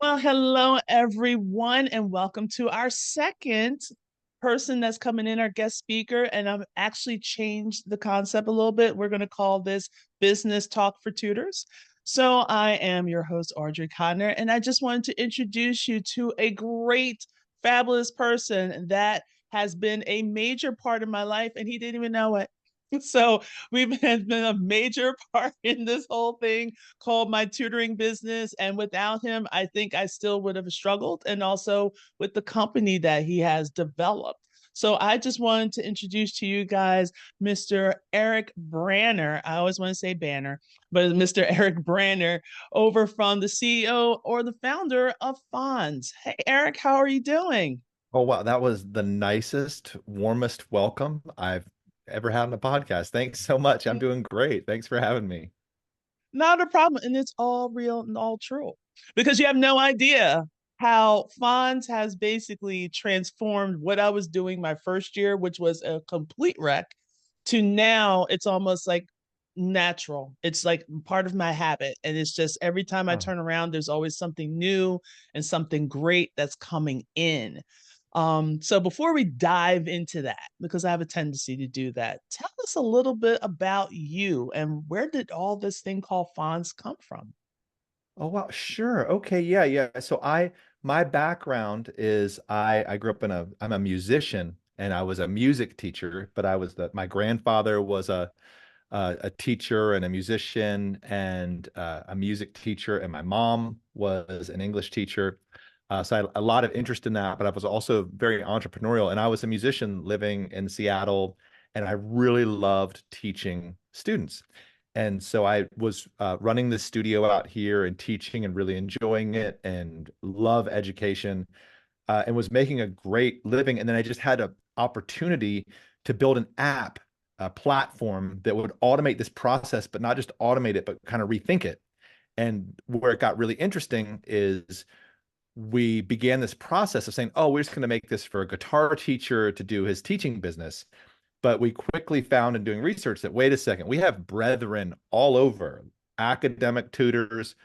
Well, hello, everyone, and welcome to our second person that's coming in, our guest speaker. And I've actually changed the concept a little bit. We're going to call this Business Talk for Tutors. So I am your host, Audrey Codner, and I just wanted to introduce you to a great, fabulous person that has been a major part of my life, and he didn't even know it. So we've been a major part in this whole thing called my tutoring business. And without him, I think I still would have struggled. And also with the company that he has developed. So I just wanted to introduce to you guys Mr. Eric Branner. I always want to say Banner, but Mr. Eric Branner over from the CEO or the founder of Fons. Hey, Eric, how are you doing? Oh, wow. That was the nicest, warmest welcome I've ever had on a podcast. Thanks so much. I'm doing great. Thanks for having me. Not a problem. And it's all real and all true because you have no idea how Fonz has basically transformed what I was doing my first year, which was a complete wreck, to now it's almost like natural. It's like part of my habit. And it's just every time I Oh. turn around, there's always something new and something great that's coming in. So before we dive into that, because I have a tendency to do that, tell us a little bit about you and where did all this thing called Fonz come from? Oh, wow. Sure. Okay. Yeah. Yeah. My background is I grew up I'm a musician and I was a music teacher, but my grandfather was a teacher and a musician and a music teacher, and my mom was an English teacher. So I had a lot of interest in that, but I was also very entrepreneurial. And I was a musician living in Seattle, and I really loved teaching students. And so I was running the studio out here and teaching and really enjoying it and love education and was making a great living. And then I just had an opportunity to build an app, a platform that would automate this process, but not just automate it, but kind of rethink it. And where it got really interesting is we began this process of saying, oh, we're just going to make this for a guitar teacher to do his teaching business. But we quickly found in doing research that, wait a second, we have brethren all over, academic tutors,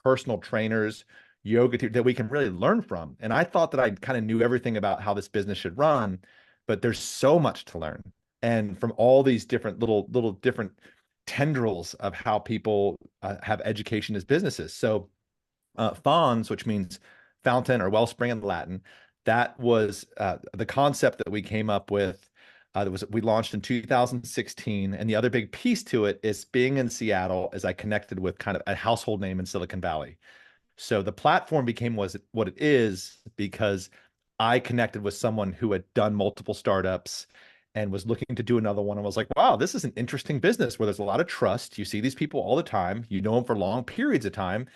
personal trainers, yoga tutors that we can really learn from. And I thought that I kind of knew everything about how this business should run, but there's so much to learn. And from all these different little different tendrils of how people have education as businesses. So Fons, which means fountain or wellspring in Latin, that was the concept that we came up with. We launched in 2016, and the other big piece to it is being in Seattle as I connected with kind of a household name in Silicon Valley. So the platform became was what it is because I connected with someone who had done multiple startups and was looking to do another one and was like, wow, this is an interesting business where there's a lot of trust. You see these people all the time, you know them for long periods of time.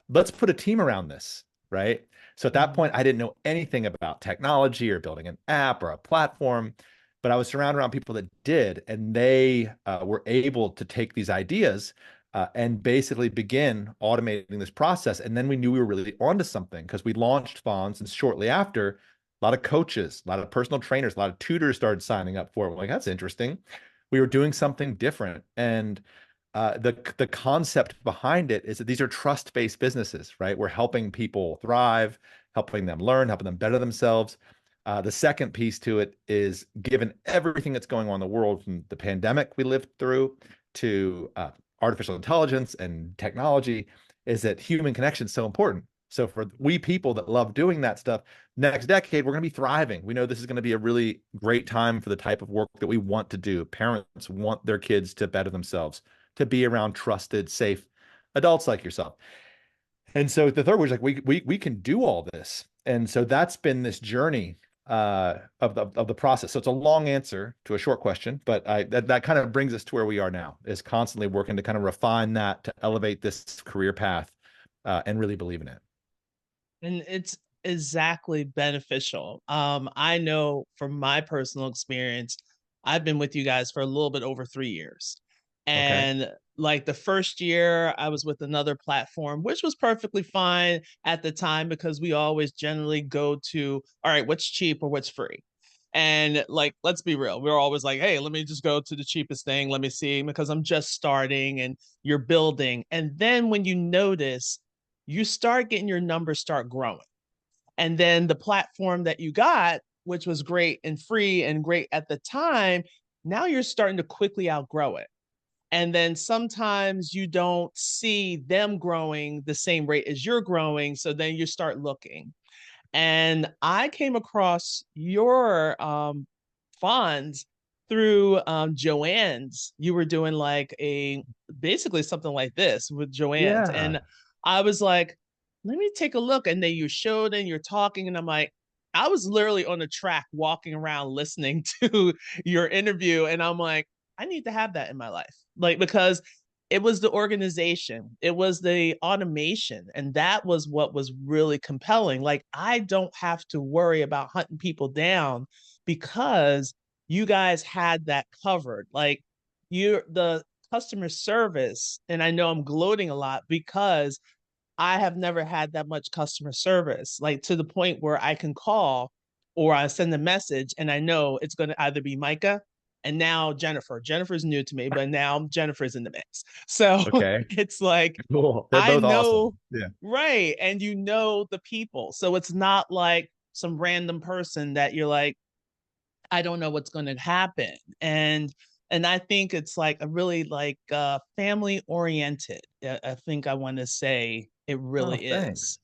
Let's put a team around this, right? So at that Mhm. point, I didn't know anything about technology or building an app or a platform, but I was surrounded around people that did, and they were able to take these ideas and basically begin automating this process. And then we knew we were really onto something because we launched Fonz, and shortly after, a lot of coaches, a lot of personal trainers, a lot of tutors started signing up for it. We're like, that's interesting. We were doing something different, and the concept behind it is that these are trust-based businesses, right? We're helping people thrive, helping them learn, helping them better themselves. The second piece to it is given everything that's going on in the world, from the pandemic we lived through to artificial intelligence and technology, is that human connection is so important. So for we people that love doing that stuff, next decade, we're going to be thriving. We know this is going to be a really great time for the type of work that we want to do. Parents want their kids to better themselves, to be around trusted, safe adults like yourself. And so the third was like, we can do all this. And so that's been this journey of the process. So it's a long answer to a short question, but that kind of brings us to where we are now, is constantly working to kind of refine that, to elevate this career path and really believe in it. And it's exactly beneficial. I know from my personal experience, I've been with you guys for a little bit over 3 years. Okay. And like the first year, I was with another platform, which was perfectly fine at the time because we always generally go to, all right, what's cheap or what's free? And like, let's be real, we're always like, hey, let me just go to the cheapest thing. Let me see, because I'm just starting and you're building. And then when you notice you start getting your numbers start growing. And then the platform that you got, which was great and free and great at the time, now you're starting to quickly outgrow it. And then sometimes you don't see them growing the same rate as you're growing. So then you start looking. And I came across your funds through Joanne's. You were doing like a basically something like this with Joanne's. Yeah. And I was like, let me take a look. And then you showed and you're talking, and I'm like, I was literally on the track walking around listening to your interview. And I'm like, I need to have that in my life. Like, because it was the organization, it was the automation, and that was what was really compelling. Like, I don't have to worry about hunting people down because you guys had that covered. Like, you're the customer service, and I know I'm gloating a lot because I have never had that much customer service, like to the point where I can call or I send a message and I know it's going to either be Micah and now Jennifer. Jennifer's new to me, but now Jennifer's in the mix. So Okay. it's like, Cool. They're I both know, awesome. Yeah. right. And you know the people. So it's not like some random person that you're like, I don't know what's going to happen. And I think it's like a really like family oriented. I think I want to say it Oh, really thanks. is.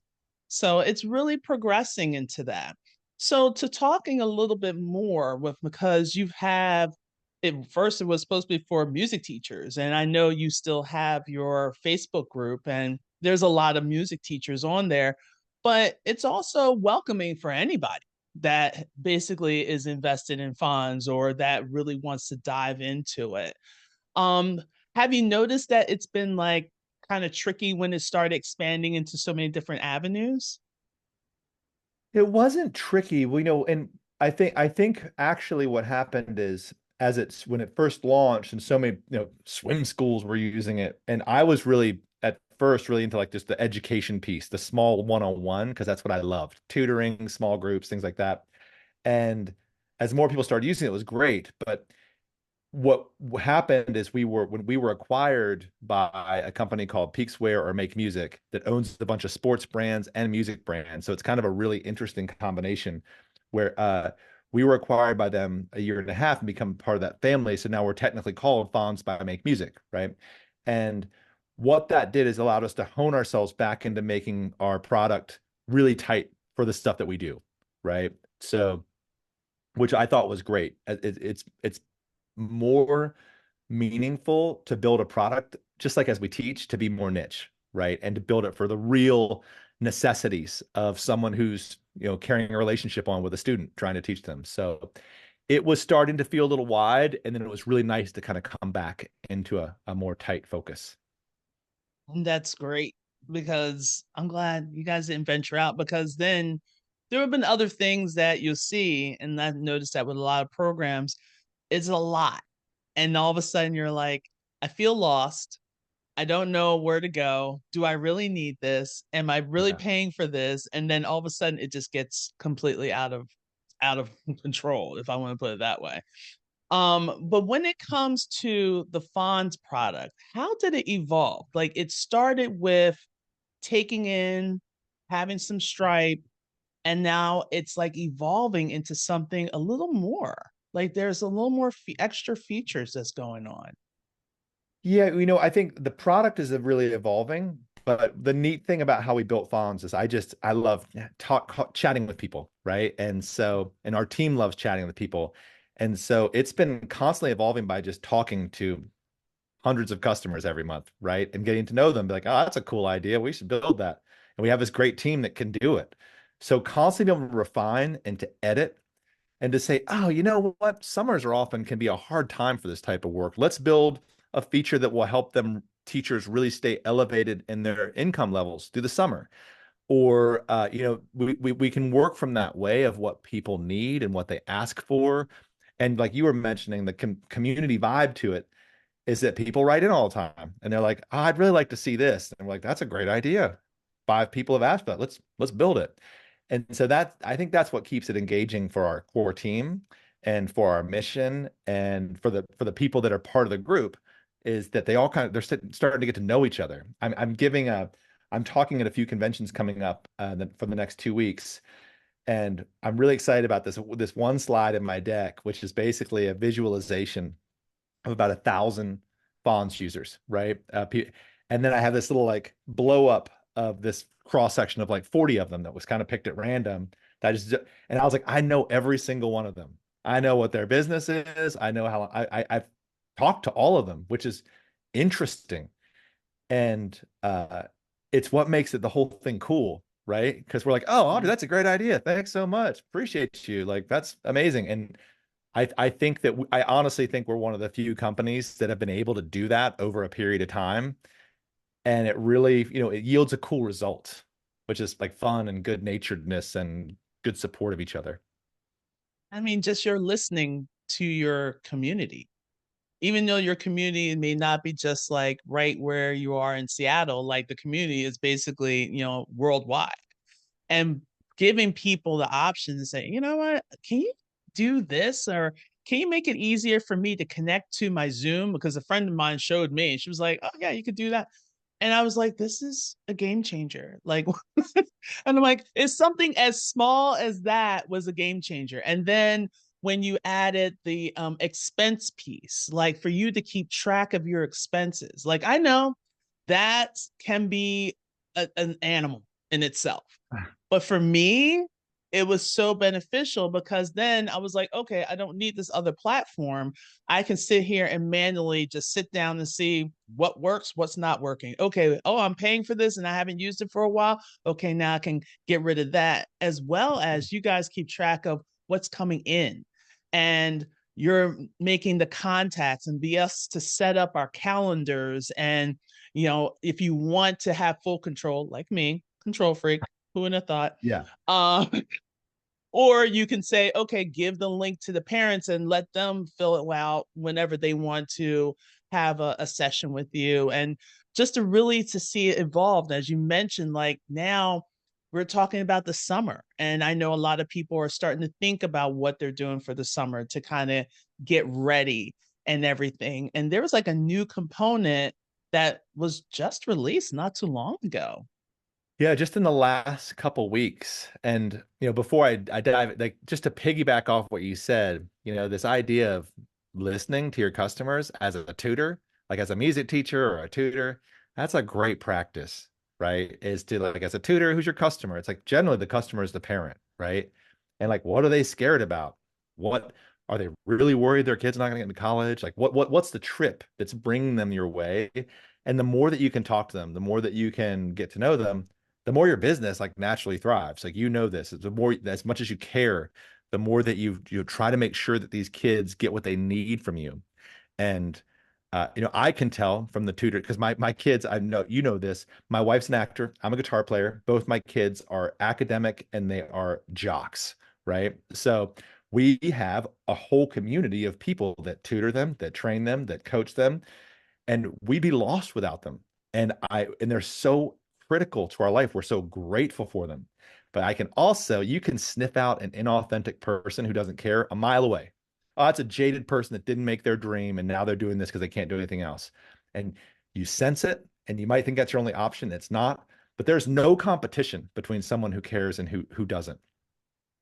So it's really progressing into that. So to talking a little bit more with, because you have it, first it was supposed to be for music teachers, and I know you still have your Facebook group and there's a lot of music teachers on there, but it's also welcoming for anybody that basically is invested in Fonz or that really wants to dive into it. Um, have you noticed that it's been like kind of tricky when it started expanding into so many different avenues? It wasn't tricky. We know, and I think actually what happened is as it's when it first launched and so many, swim schools were using it. And I was really at first really into like just the education piece, the small one-on-one, because that's what I loved. Tutoring, small groups, things like that. And as more people started using it, it was great. But what happened is when we were acquired by a company called Peaksware or Make Music that owns a bunch of sports brands and music brands. So it's kind of a really interesting combination where we were acquired by them a year and a half and become part of that family. So now we're technically called Fonz by Make Music, right? And what that did is allowed us to hone ourselves back into making our product really tight for the stuff that we do, right? So which I thought was great. It's more meaningful to build a product, just like as we teach, to be more niche, right? And to build it for the real necessities of someone who's, carrying a relationship on with a student, trying to teach them. So it was starting to feel a little wide, and then it was really nice to kind of come back into a more tight focus. That's great because I'm glad you guys didn't venture out, because then there have been other things that you'll see. And I've noticed that with a lot of programs, it's a lot. And all of a sudden you're like, I feel lost. I don't know where to go. Do I really need this? Am I really Yeah. paying for this? And then all of a sudden it just gets completely out of control, if I want to put it that way. But when it comes to the Fonz product, how did it evolve? Like, it started with taking in, having some Stripe, and now it's like evolving into something a little more. Like, there's a little more extra features that's going on. Yeah, I think the product is really evolving, but the neat thing about how we built Fonz is I love chatting with people, right? And our team loves chatting with people. And so it's been constantly evolving by just talking to hundreds of customers every month, right? And getting to know them, be like, oh, that's a cool idea. We should build that. And we have this great team that can do it. So constantly being able to refine and to edit and to say, oh, you know what? Summers are often can be a hard time for this type of work. Let's build a feature that will help them teachers really stay elevated in their income levels through the summer. Or we can work from that way of what people need and what they ask for. And like you were mentioning, the community vibe to it is that people write in all the time and they're like, oh, I'd really like to see this. And we're like, that's a great idea. Five people have asked that. Let's build it. And so I think that's what keeps it engaging for our core team and for our mission and for the people that are part of the group is that they all they're starting to get to know each other. I'm giving I'm talking at a few conventions coming up for the next 2 weeks. And I'm really excited about this one slide in my deck, which is basically a visualization of about 1,000 Fons users, right? And then I have this little like blow up of this cross section of like 40 of them that was kind of picked at random. And I was like, I know every single one of them. I know what their business is. I know how I've talked to all of them, which is interesting. And it's what makes it the whole thing cool, right? Because we're like, oh, Audrey, that's a great idea. Thanks so much. Appreciate you. Like, that's amazing. And I think that I honestly think we're one of the few companies that have been able to do that over a period of time. And it really, it yields a cool result, which is like fun and good naturedness and good support of each other. I mean, just you're listening to your community. Even though your community may not be just like right where you are in Seattle, like the community is basically, worldwide. And giving people the option to say, you know what, can you do this? Or can you make it easier for me to connect to my Zoom? Because a friend of mine showed me, and she was like, oh, yeah, you could do that. And I was like, this is a game changer. Like, and I'm like, it's something as small as that was a game changer. And then when you added the expense piece, like for you to keep track of your expenses, like I know that can be an animal in itself. But for me, it was so beneficial because then I was like, okay, I don't need this other platform. I can sit here and manually just sit down and see what works, what's not working. Okay, oh, I'm paying for this and I haven't used it for a while. Okay, now I can get rid of that, as well as you guys keep track of what's coming in. And you're making the contacts and be us to set up our calendars. And, if you want to have full control, like me, control freak, who would have thought? Yeah. Um, or you can say, okay, give the link to the parents and let them fill it out whenever they want to have a session with you. And just to see it evolve. As you mentioned, like now we're talking about the summer. And I know a lot of people are starting to think about what they're doing for the summer to kind of get ready and everything. And there was like a new component that was just released not too long ago. Yeah, just in the last couple weeks. And, before I dive, like just to piggyback off what you said, this idea of listening to your customers as a tutor, like as a music teacher or a tutor, that's a great practice, right? Is to like, as a tutor, who's your customer? It's like generally the customer is the parent, right? And like, what are they scared about? What are they really worried their kid's not going to get into college? Like, what's the trip that's bringing them your way? And the more that you can talk to them, the more that you can get to know them, the more your business like naturally thrives. Like, this, the more, as much as you care, the more that you try to make sure that these kids get what they need from you. And I can tell from the tutor, because my kids, I know this. My wife's an actor. I'm a guitar player. Both my kids are academic and they are jocks, right? So we have a whole community of people that tutor them, that train them, that coach them, and we'd be lost without them. And they're so critical to our life. We're so grateful for them. But you can sniff out an inauthentic person who doesn't care a mile away. Oh, that's a jaded person that didn't make their dream and now they're doing this because they can't do anything else. And you sense it and you might think that's your only option. It's not, but there's no competition between someone who cares and who doesn't.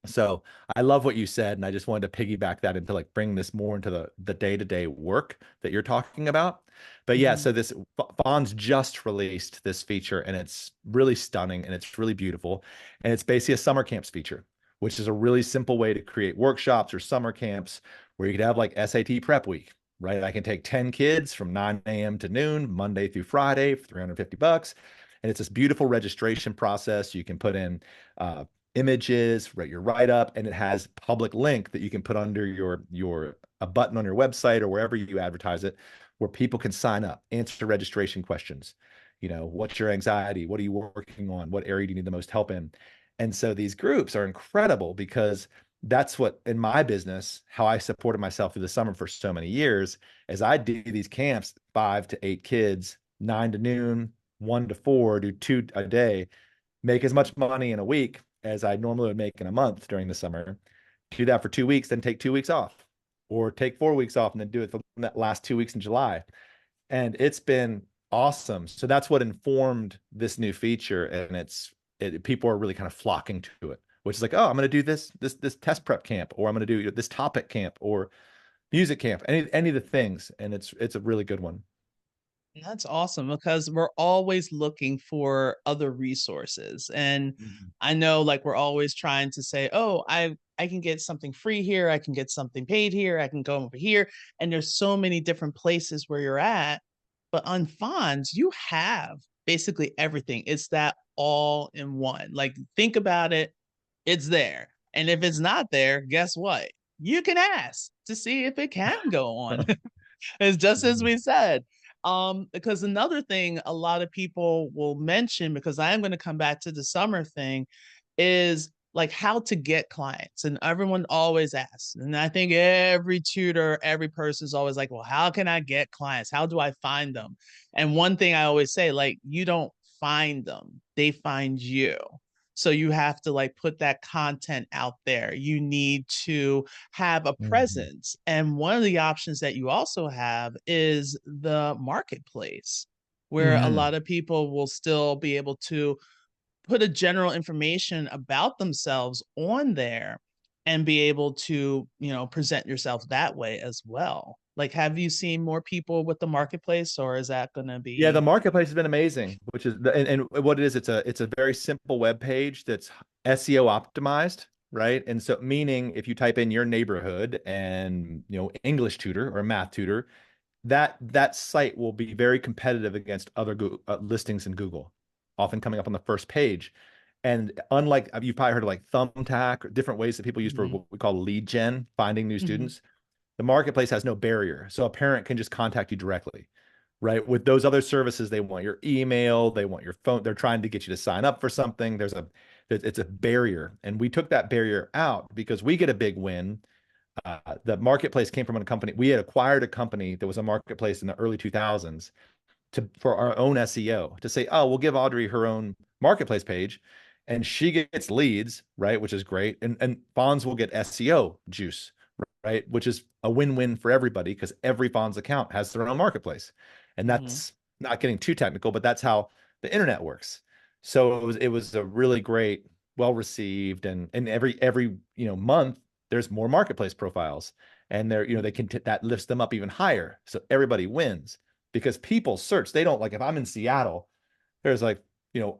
So I love what you said, and I just wanted to piggyback that into like bring this more into the day-to-day work that you're talking about. But yeah, Mhm. so this Fons just released this feature, and it's really stunning and it's really beautiful. And it's basically a summer camps feature, which is a really simple way to create workshops or summer camps where you could have like SAT prep week, right? I can take 10 kids from 9 a.m. to noon, Monday through Friday for $350. And it's this beautiful registration process. You can put in images, write your write up, and it has public link that you can put under your a button on your website or wherever you advertise it, where people can sign up, answer registration questions. What's your anxiety? What are you working on? What area do you need the most help in? And so these groups are incredible because that's what in my business, how I supported myself through the summer for so many years, is I do these camps, 5 to 8 kids, 9 to noon, 1 to 4, do 2 a day, make as much money in a week as I normally would make in a month during the summer. Do that for 2 weeks, then take 2 weeks off, or take 4 weeks off and then do it for that last 2 weeks in July. And it's been Awesome. So that's what informed this new feature, and people are really kind of flocking to it, which is like, oh, I'm going to do this test prep camp, or I'm going to do this topic camp, or music camp, any of the things, and it's a really good one. That's awesome because we're always looking for other resources. And Mhm. I know like we're always trying to say, oh, I can get something free here, I can get something paid here, I can go over here. And there's so many different places where you're at. But on Fonz, you have basically everything. It's that all in one. Like think about it, it's there. And if it's not there, guess what? You can ask to see if it can go on. It's just as Mhm. we said. Because another thing a lot of people will mention, because I am going to come back to the summer thing, is like how to get clients. And everyone always asks. And I think every tutor, every person is always like, well, how can I get clients? How do I find them? And one thing I always say, like, you don't find them, they find you. So you have to like put that content out there. You need to have a Mhm. presence. And one of the options that you also have is the marketplace, where a Mhm. lot of people will still be able to put a general information about themselves on there and be able to, present yourself that way as well. Like, have you seen more people with the marketplace, or is that going to Yeah, the be? marketplace has been amazing, which is and what it is, it's a very simple web page that's SEO optimized, right? And so meaning if you type in your neighborhood and English tutor or math tutor, that site will be very competitive against other Google, listings in Google, often coming up on the first page. And unlike you've probably heard of like Thumbtack or different ways that people use for Mm-hmm, what we call lead gen, finding new mm-hmm, students, the marketplace has no barrier. So a parent can just contact you directly, right? With those other services, they want your email, they want your phone, they're trying to get you to sign up for something. It's a barrier. And we took that barrier out because we get a big win. The marketplace came from a company. We had acquired a company that was a marketplace in the early 2000s for our own SEO to say, oh, we'll give Audrey her own marketplace page and she gets leads, right? Which is great. And Fons will get SEO juice, right? Which is a win-win for everybody because every Fons account has their own marketplace. And mm-hmm. that's not getting too technical, but that's how the internet works. So it was a really great, well received, and every month there's more marketplace profiles, and they can that lifts them up even higher. So everybody wins because people search. They don't like if I'm in Seattle, there's like,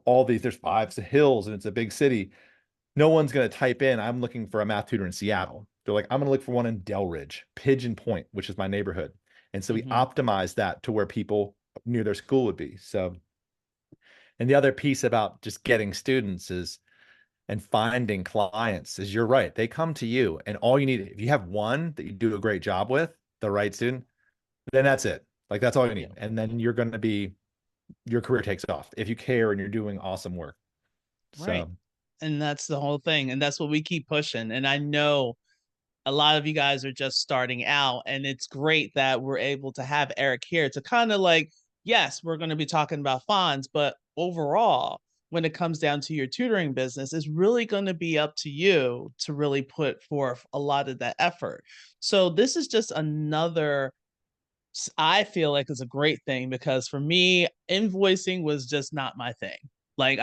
all these, there's five hills and it's a big city. No one's going to type in, I'm looking for a math tutor in Seattle. They're like, I'm going to look for one in Delridge, Pigeon Point, which is my neighborhood. And so we Mm-hmm. optimized that to where people near their school would be. So, and the other piece about just getting students is and finding clients is you're right. They come to you and all you need, if you have one that you do a great job with, the right student, then that's it. Like that's all you Yeah. need. And then you're going to be, your career takes off if you care and you're doing awesome work. Right. So, And that's the whole thing. And that's what we keep pushing. And I know a lot of you guys are just starting out, and it's great that we're able to have Eric here to kind of like, yes, we're going to be talking about Fonz, but overall, when it comes down to your tutoring business, it's really going to be up to you to really put forth a lot of that effort. So this is just another, I feel like it's a great thing because for me, invoicing was just not my thing. Like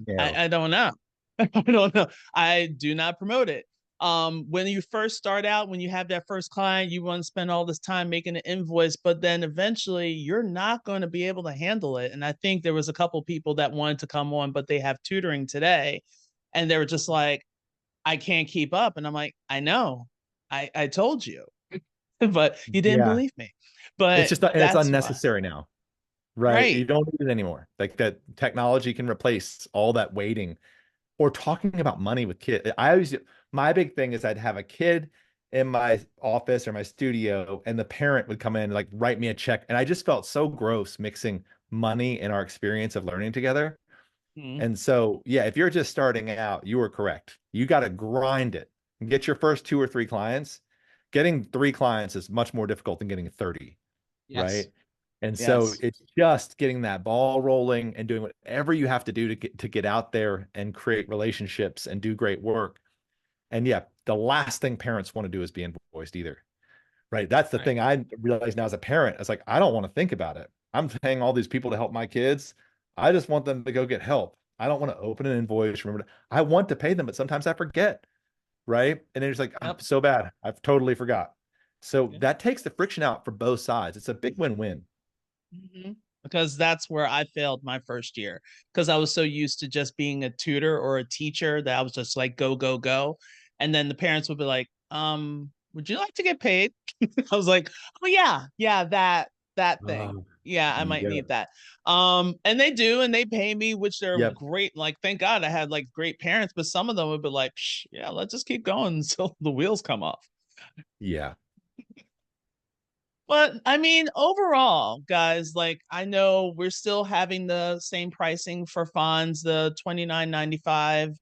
yeah. I don't know. I don't know. I do not promote it. When you first start out, when you have that first client, you want to spend all this time making an invoice, but then eventually you're not going to be able to handle it. And I think there was a couple people that wanted to come on, but they have tutoring today, and they were just like, I can't keep up. And I'm like, I know, I told you, but you didn't Yeah. believe me. It's But just, and it's that's why. unnecessary now, right? You Right. don't need it anymore. Like that technology can replace all that waiting or talking about money with kids. My big thing is I'd have a kid in my office or my studio and the parent would come in and like write me a check. And I just felt so gross mixing money and our experience of learning together. Mm-hmm. And so, yeah, if you're just starting out, you are correct. You got to grind it and get your first two or three clients. Getting three clients is much more difficult than getting 30, Yes. right? And so Yes. it's just getting that ball rolling and doing whatever you have to do to get out there and create relationships and do great work. And yeah, the last thing parents want to do is be invoiced either. Right. That's the Right. thing I realize now as a parent. It's like I don't want to think about it. I'm paying all these people to help my kids. I just want them to go get help. I don't want to open an invoice. Remember, I want to pay them, but sometimes I forget, right? And then it's like, I'm Yep. so bad. I've totally forgot. So Yeah. that takes the friction out for both sides. It's a big win-win. Because that's where I failed my first year because I was so used to just being a tutor or a teacher that I was just like go go go, and then the parents would be like, would you like to get paid?" I was like, "Oh yeah, yeah, that thing. Oh, Yeah, I might yeah. need that." And they do, and they pay me, which they're Yep. great. Like, thank God I had like great parents, but some of them would be like, "Yeah, let's just keep going until the wheels come off." Yeah. But I mean, overall, guys, like I know we're still having the same pricing for Fons, the 29.95.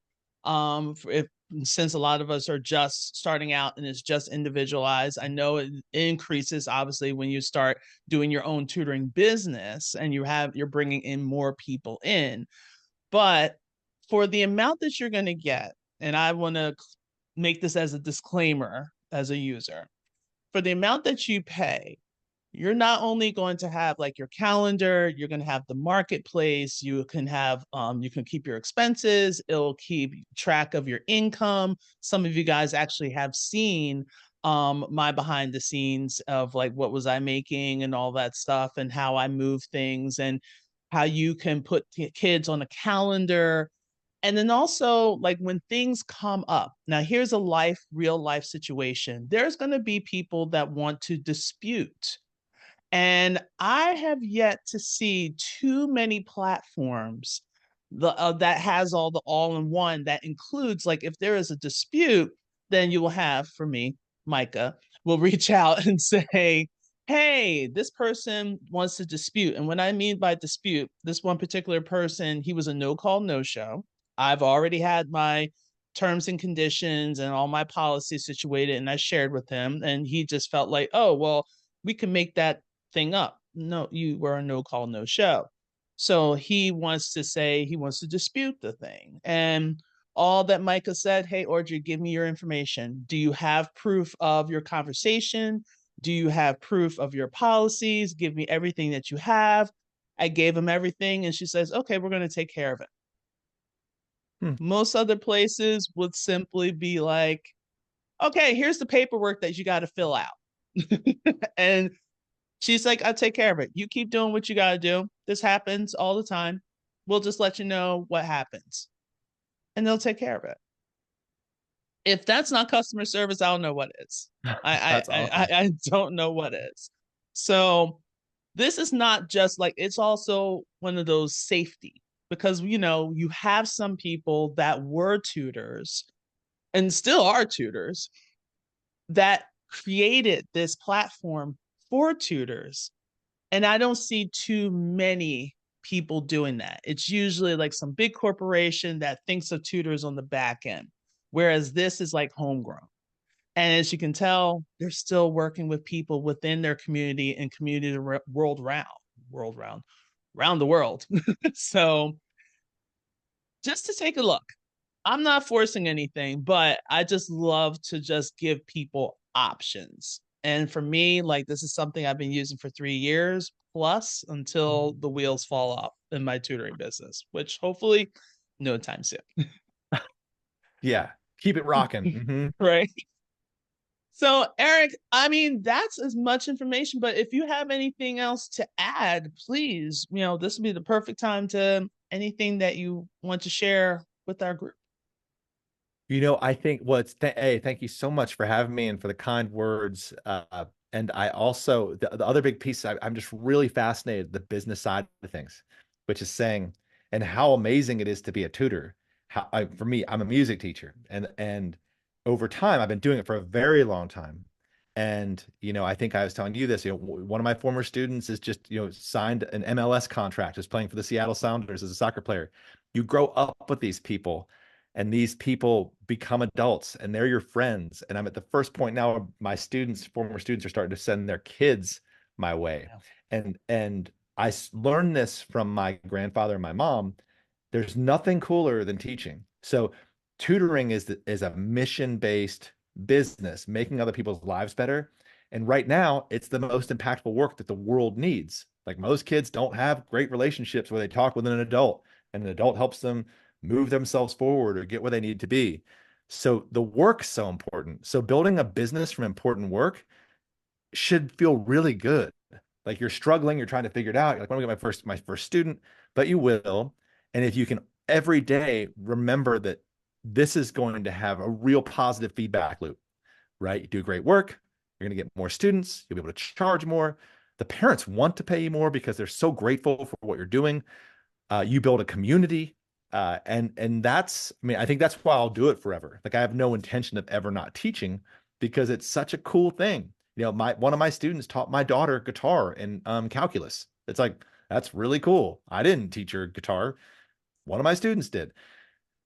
If since a lot of us are just starting out and it's just individualized, I know it increases obviously when you start doing your own tutoring business and you're bringing in more people in. But for the amount that you're going to get, and I want to make this as a disclaimer as a user, for the amount that you pay, you're not only going to have like your calendar, you're going to have the marketplace, you can keep your expenses, it'll keep track of your income. Some of you guys actually have seen my behind the scenes of like what was I making and all that stuff and how I move things and how you can put kids on a calendar. And then also, like when things come up, now here's a real life situation. There's going to be people that want to dispute, and I have yet to see too many platforms that has all the all in one that includes, like, if there is a dispute, then you will have, for me, Micah will reach out and say, hey, this person wants to dispute. And what I mean by dispute, this one particular person, he was a no call, no show. I've already had my terms and conditions and all my policies situated, and I shared with him. And he just felt like, oh, well, we can make that thing up. No, you were a no call, no show. So he wants to dispute the thing. And all that Micah said, hey, Audrey, give me your information. Do you have proof of your conversation? Do you have proof of your policies? Give me everything that you have. I gave him everything. And she says, okay, we're going to take care of it. Hmm. Most other places would simply be like, okay, here's the paperwork that you got to fill out. And she's like, I'll take care of it. You keep doing what you got to do. This happens all the time. We'll just let you know what happens. And they'll take care of it. If that's not customer service, I don't know what is. I That's I I, awesome. I don't know what is. So this is not just like, it's also one of those safety, because you have some people that were tutors and still are tutors that created this platform for tutors. And I don't see too many people doing that. It's usually like some big corporation that thinks of tutors on the back end, whereas this is like homegrown. And as you can tell, they're still working with people within their community and community world round, around the world. So just to take a look. I'm not forcing anything, but I just love to just give people options. And for me, like, this is something I've been using for 3 years plus until the wheels fall off in my tutoring business, which hopefully no time soon. Yeah. Keep it rocking. Hmm. Right. So, Eric, I mean, that's as much information, but if you have anything else to add, please, this would be the perfect time to anything that you want to share with our group. I think hey, thank you so much for having me and for the kind words. And I also, the other big piece, I'm just really fascinated the business side of things, which is saying, and how amazing it is to be a tutor. For me, I'm a music teacher, and over time, I've been doing it for a very long time. And I think I was telling you this. One of my former students is just signed an MLS contract, is playing for the Seattle Sounders as a soccer player. You grow up with these people, and these people become adults and they're your friends. And I'm at the first point now, my former students are starting to send their kids my way. And I learned this from my grandfather and my mom. There's nothing cooler than teaching. So tutoring is a mission-based business, making other people's lives better. And right now, it's the most impactful work that the world needs. Like most kids don't have great relationships where they talk with an adult and an adult helps them move themselves forward or get where they need to be. So the work's so important. So building a business from important work should feel really good. Like you're struggling, you're trying to figure it out. You're like, when I get my first student, but you will. And if you can every day remember that this is going to have a real positive feedback loop, right? You do great work, you're going to get more students, you'll be able to charge more. The parents want to pay you more because they're so grateful for what you're doing. You build a community, and that's, I mean, I think that's why I'll do it forever. Like I have no intention of ever not teaching because it's such a cool thing. You know, my one of my students taught my daughter guitar and calculus. It's like that's really cool. I didn't teach her guitar. One of my students did.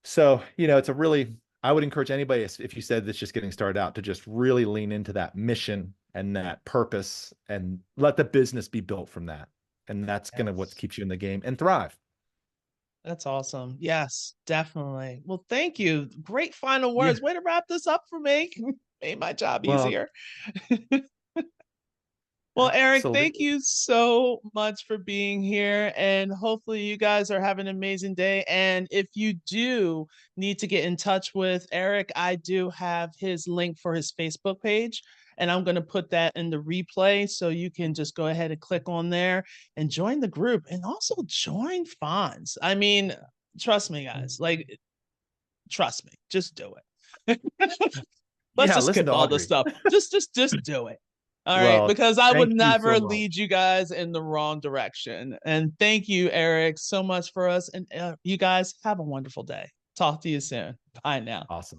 So, you know, it's a really, I would encourage anybody, if you said that's just getting started out, to just really lean into that mission and that purpose and let the business be built from that. And that's going to what Yes. keeps you in the game and thrive. That's awesome. Yes, definitely. Well, thank you. Great final Yeah. words. Way to wrap this up for me. Made my job Well, easier. Well, Eric, thank absolutely. you so much for being here. And hopefully, you guys are having an amazing day. And if you do need to get in touch with Eric, I do have his link for his Facebook page. And I'm going to put that in the replay. So you can just go ahead and click on there and join the group and also join Fons. I mean, trust me, guys. Like, trust me. Just do it. Let's Yeah, just listen skip to all the Audrey. stuff. Just do it. All right, Well, because I would thank you never so much. lead you guys in the wrong direction. And thank you, Eric, so much for us. And you guys have a wonderful day. Talk to you soon. Bye now. Awesome.